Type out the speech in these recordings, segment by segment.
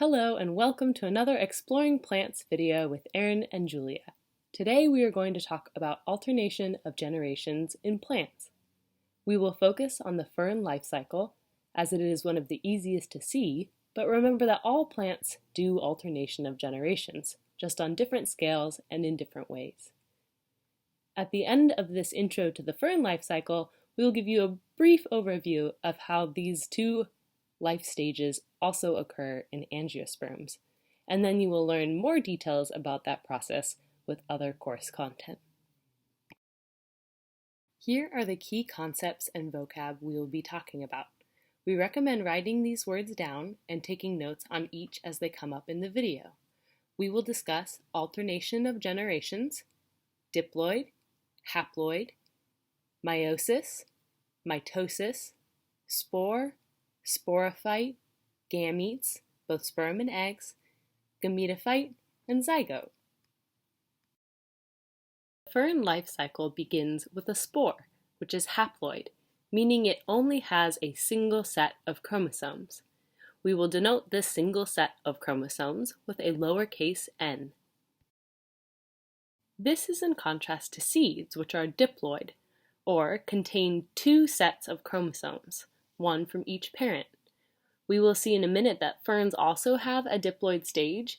Hello and welcome to another Exploring Plants video with Erin and Julia. Today we are going to talk about alternation of generations in plants. We will focus on the fern life cycle as it is one of the easiest to see, but remember that all plants do alternation of generations, just on different scales and in different ways. At the end of this intro to the fern life cycle, we will give you a brief overview of how these two life stages also occur in angiosperms, and then you will learn more details about that process with other course content. Here are the key concepts and vocab we will be talking about. We recommend writing these words down and taking notes on each as they come up in the video. We will discuss alternation of generations, diploid, haploid, meiosis, mitosis, spore, sporophyte, gametes, both sperm and eggs, gametophyte, and zygote. The fern life cycle begins with a spore, which is haploid, meaning it only has a single set of chromosomes. We will denote this single set of chromosomes with a lowercase n. This is in contrast to seeds, which are diploid, or contain two sets of chromosomes, one from each parent. We will see in a minute that ferns also have a diploid stage,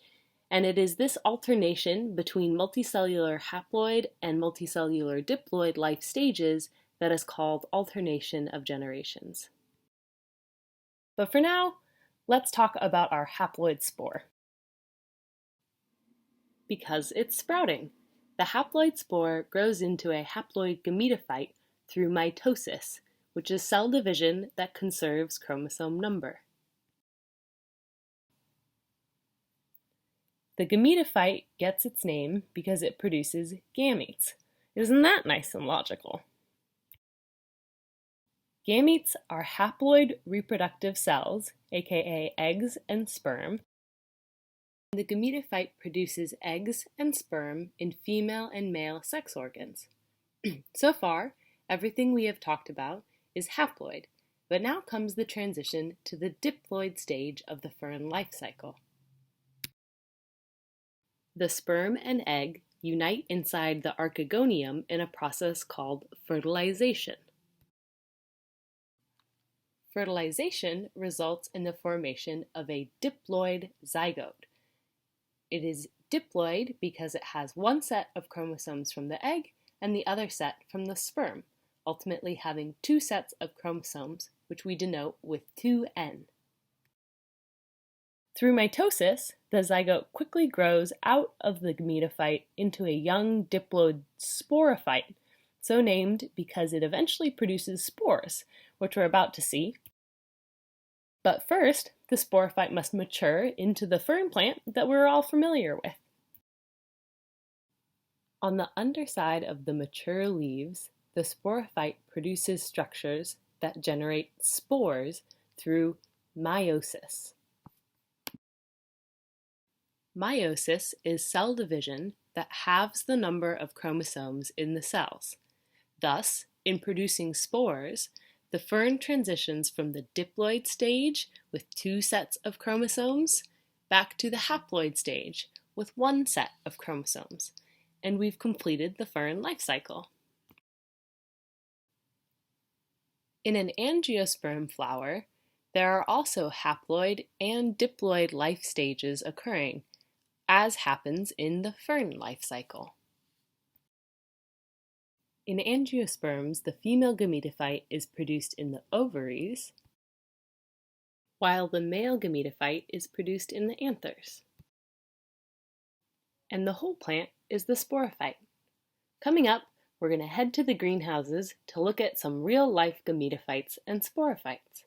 and it is this alternation between multicellular haploid and multicellular diploid life stages that is called alternation of generations. But for now, let's talk about our haploid spore. Because it's sprouting. The haploid spore grows into a haploid gametophyte through mitosis, which is cell division that conserves chromosome number. The gametophyte gets its name because it produces gametes. Isn't that nice and logical? Gametes are haploid reproductive cells, aka eggs and sperm. The gametophyte produces eggs and sperm in female and male sex organs. So far, everything we have talked about is haploid, but now comes the transition to the diploid stage of the fern life cycle. The sperm and egg unite inside the archegonium in a process called fertilization. Fertilization results in the formation of a diploid zygote. It is diploid because it has one set of chromosomes from the egg and the other set from the sperm, ultimately having two sets of chromosomes, which we denote with 2n. Through mitosis, the zygote quickly grows out of the gametophyte into a young diploid sporophyte, so named because it eventually produces spores, which we're about to see. But first, the sporophyte must mature into the fern plant that we're all familiar with. On the underside of the mature leaves, the sporophyte produces structures that generate spores through meiosis. Meiosis is cell division that halves the number of chromosomes in the cells. Thus, in producing spores, the fern transitions from the diploid stage with two sets of chromosomes back to the haploid stage with one set of chromosomes, and we've completed the fern life cycle. In an angiosperm flower, there are also haploid and diploid life stages occurring, as happens in the fern life cycle. In angiosperms, the female gametophyte is produced in the ovaries, while the male gametophyte is produced in the anthers. And the whole plant is the sporophyte. Coming up, we're going to head to the greenhouses to look at some real-life gametophytes and sporophytes.